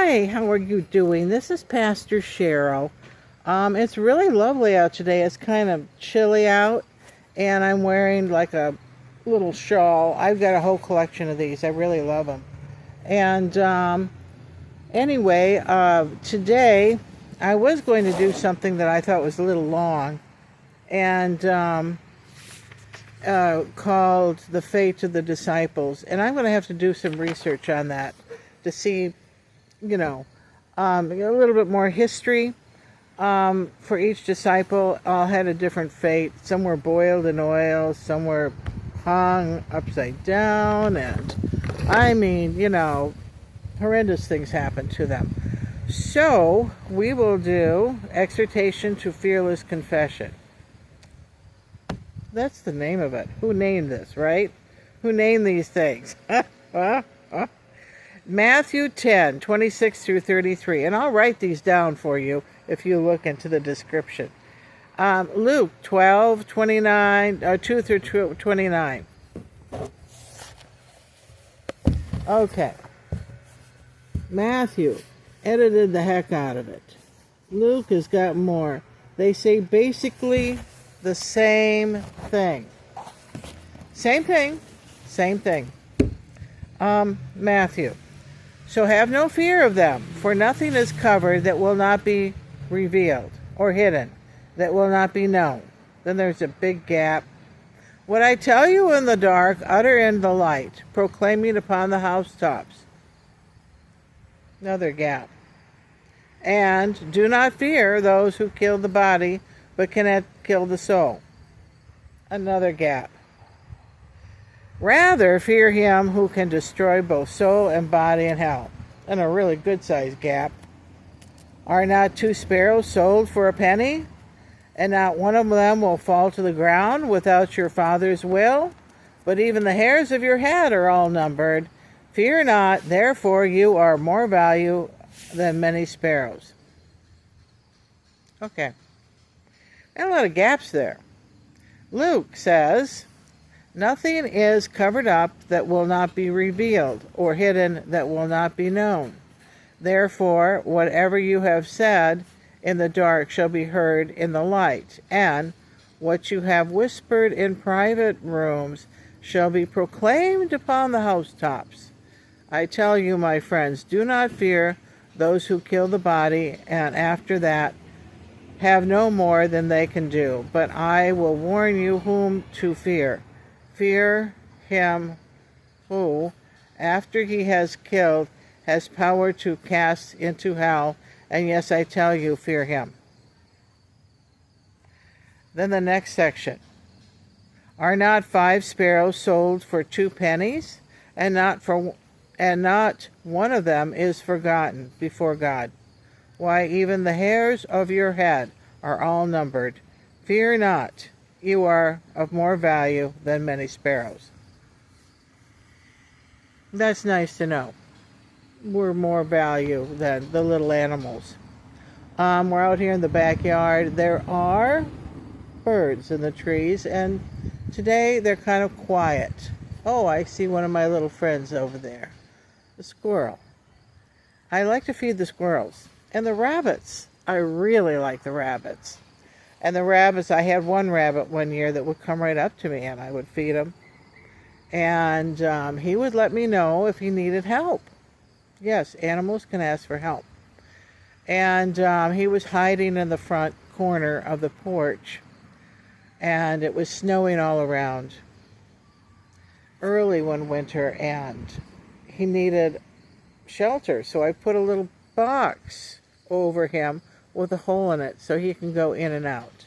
Hi, how are you doing? This is Pastor Cheryl. It's really lovely out today. It's kind of chilly out, and I'm wearing like a little shawl. I've got a whole collection of these. I really love them. And anyway, today I was going to do something that I thought was a little long, and called The Fate of the Disciples. And I'm going to have to do some research on that to see, a little bit more history. For each disciple, all had a different fate. Some were boiled in oil, some were hung upside down, and horrendous things happened to them. So, we will do Exhortation to Fearless Confession. That's the name of it. Who named this, right? Who named these things? Matthew 10, 26 through 33. And I'll write these down for you if you look into the description. Luke 12, 29, 2 through 29. Okay. Matthew edited the heck out of it. Luke has got more. They say basically the same thing. Same thing. Matthew. So have no fear of them, for nothing is covered that will not be revealed, or hidden, that will not be known. Then there's a big gap. What I tell you in the dark, utter in the light, proclaiming upon the housetops. Another gap. And do not fear those who kill the body, but cannot kill the soul. Another gap. Rather fear him who can destroy both soul and body in hell. And a really good sized gap. Are not 2 sparrows sold for a penny? And not one of them will fall to the ground without your Father's will? But even the hairs of your head are all numbered. Fear not, therefore you are more value than many sparrows. Okay. And a lot of gaps there. Luke says, nothing is covered up that will not be revealed, or hidden that will not be known. Therefore, whatever you have said in the dark shall be heard in the light, and what you have whispered in private rooms shall be proclaimed upon the housetops. I tell you, my friends, do not fear those who kill the body, and after that have no more than they can do. But I will warn you whom to fear. Fear him who, after he has killed, has power to cast into hell. And yes, I tell you, fear him. Then the next section. Are not 5 sparrows sold for 2 pennies? And not one of them is forgotten before God. Why, even the hairs of your head are all numbered. Fear not. You are of more value than many sparrows. That's nice to know. We're more value than the little animals. We're out here in the backyard. There are birds in the trees, and today they're kind of quiet. Oh, I see one of my little friends over there. The squirrel. I like to feed the squirrels. And the rabbits. I really like the rabbits. And the rabbits, I had one rabbit one year that would come right up to me and I would feed him. And he would let me know if he needed help. Yes, animals can ask for help. And he was hiding in the front corner of the porch. And it was snowing all around early one winter, and he needed shelter. So I put a little box over him with a hole in it so he can go in and out.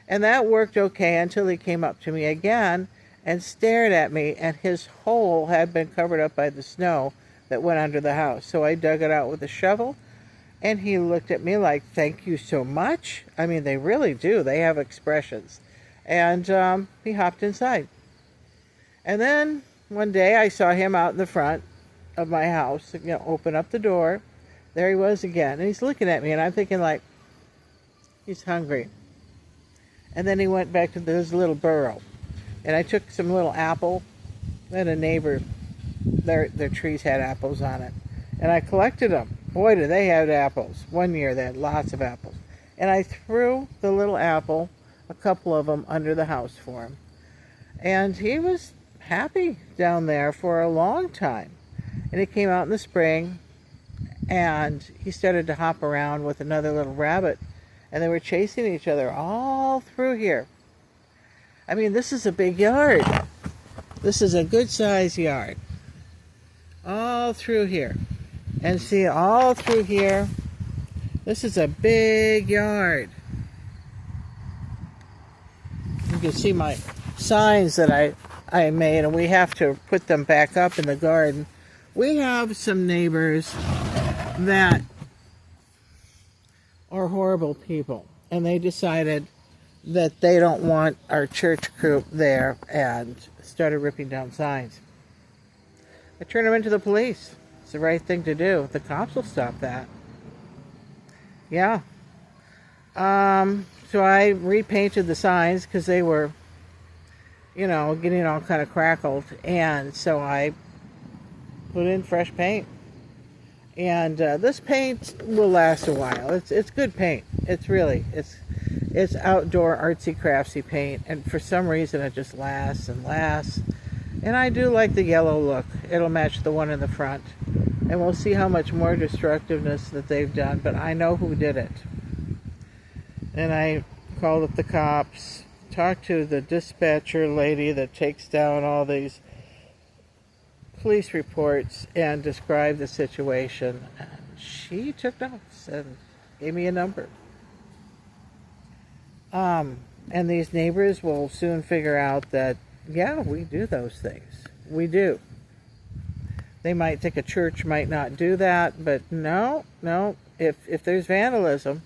And that worked okay until he came up to me again and stared at me, and his hole had been covered up by the snow that went under the house. So I dug it out with a shovel, and he looked at me like, thank you so much. I mean, they really do. They have expressions. And he hopped inside. And then one day I saw him out in the front of my house, open up the door. There he was again, and he's looking at me, and I'm thinking like, he's hungry. And then he went back to his little burrow. And I took some little apple, and a neighbor, their trees had apples on it. And I collected them Boy, do they have apples. One year they had lots of apples. And I threw the little apple, a couple of them, under the house for him. And he was happy down there for a long time. And he came out in the spring, and he started to hop around with another little rabbit. And they were chasing each other all through here. I mean, this is a big yard. This is a good-sized yard. All through here. And see, all through here, this is a big yard. You can see my signs that I made, and we have to put them back up in the garden. We have some neighbors that are horrible people, and they decided that they don't want our church group there and started ripping down signs. I turned them into the police. It's the right thing to do. The cops will stop that. Yeah. So I repainted the signs because they were, getting all kind of crackled. And so I put in fresh paint. And this paint will last a while. It's good paint. It's outdoor artsy craftsy paint, and for some reason it just lasts and lasts. And I do like the yellow look. It'll match the one in the front. And we'll see how much more destructiveness that they've done, but I know who did it. And I called up the cops, talked to the dispatcher lady that takes down all these police reports and described the situation. She took notes and gave me a number. And these neighbors will soon figure out that, yeah, we do those things. We do. They might think a church might not do that, but no. If there's vandalism,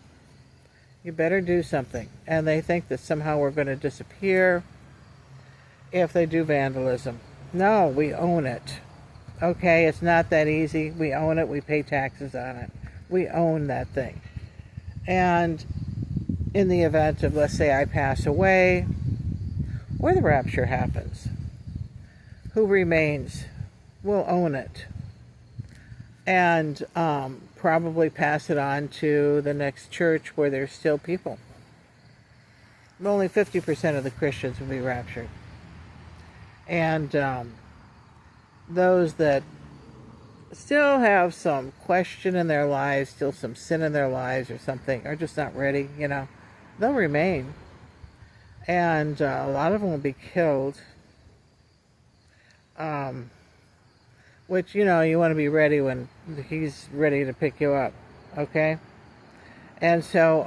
you better do something. And they think that somehow we're going to disappear if they do vandalism. No, we own it. Okay, it's not that easy. We own it. We pay taxes on it. We own that thing. And in the event of, let's say, I pass away, or the rapture happens, who remains will own it. And probably pass it on to the next church where there's still people. Only 50% of the Christians will be raptured. And those that still have some question in their lives, still some sin in their lives or something, are just not ready, they'll remain. And a lot of them will be killed. Which, you want to be ready when he's ready to pick you up. Okay? And so,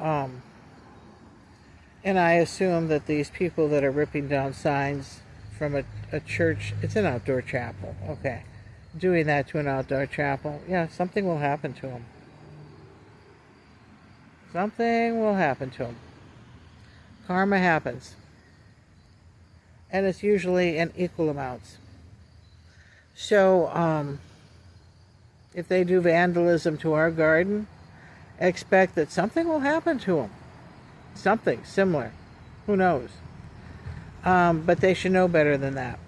and I assume that these people that are ripping down signs from a church, it's an outdoor chapel. Okay. Doing that to an outdoor chapel, yeah, something will happen to them. Something will happen to them. Karma happens. And it's usually in equal amounts. So, if they do vandalism to our garden, expect that something will happen to them. Something similar. Who knows? But they should know better than that.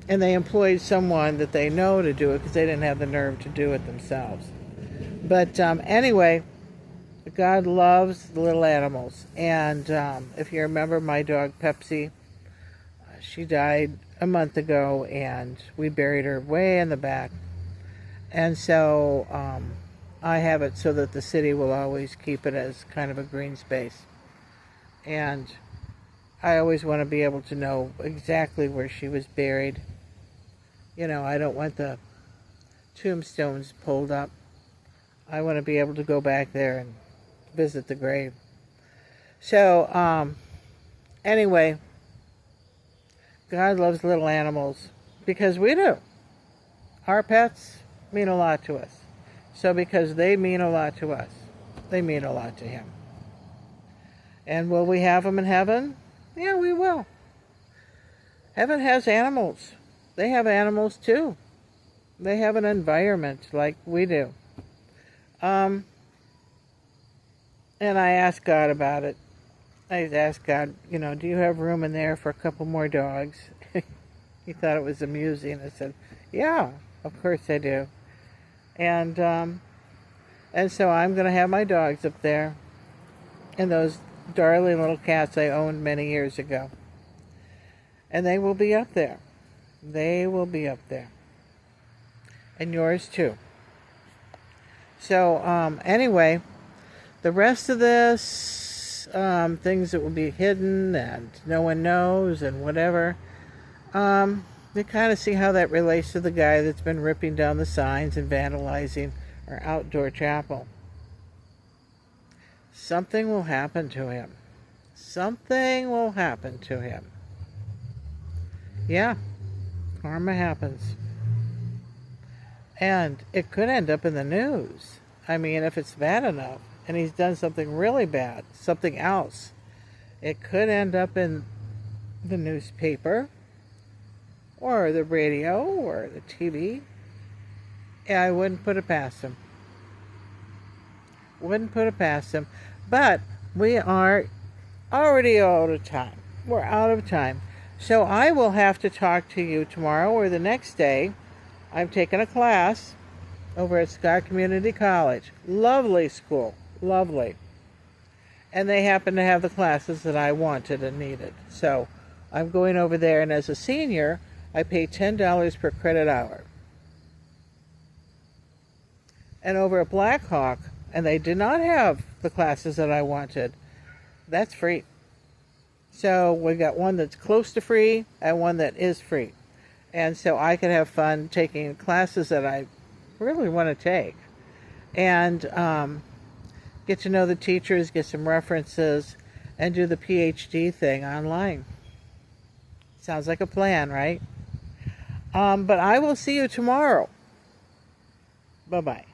And they employed someone that they know to do it because they didn't have the nerve to do it themselves. But anyway, God loves the little animals. And if you remember my dog Pepsi, she died a month ago, and we buried her way in the back. And so I have it so that the city will always keep it as kind of a green space. And I always want to be able to know exactly where she was buried. I don't want the tombstones pulled up. I want to be able to go back there and visit the grave. So, anyway, God loves little animals because we do. Our pets mean a lot to us. So because they mean a lot to us, they mean a lot to Him. And will we have them in heaven? Yeah, we will. Heaven has animals. They have animals too. They have an environment like we do. And I asked God about it. I asked God, do you have room in there for a couple more dogs? He thought it was amusing. I said, yeah, of course I do. And And so I'm going to have my dogs up there and those darling little cats I owned many years ago. And they will be up there. They will be up there. And yours too. So anyway, the rest of this, things that will be hidden and no one knows and whatever, you kind of see how that relates to the guy that's been ripping down the signs and vandalizing our outdoor chapel. Something will happen to him. Something will happen to him. Yeah, karma happens. And it could end up in the news. I mean, if it's bad enough, and he's done something really bad, something else, it could end up in the newspaper, or the radio, or the TV. Yeah, I wouldn't put it past him. Wouldn't put it past him. But we are already out of time. We're out of time. So I will have to talk to you tomorrow or the next day. I'm taking a class over at Scott Community College. Lovely school. Lovely. And they happen to have the classes that I wanted and needed. So I'm going over there, and as a senior, I pay $10 per credit hour. And over at Blackhawk, and they did not have the classes that I wanted, that's free. So we got one that's close to free and one that is free. And so I could have fun taking classes that I really want to take. And get to know the teachers, get some references, and do the PhD thing online. Sounds like a plan, right? But I will see you tomorrow. Bye-bye.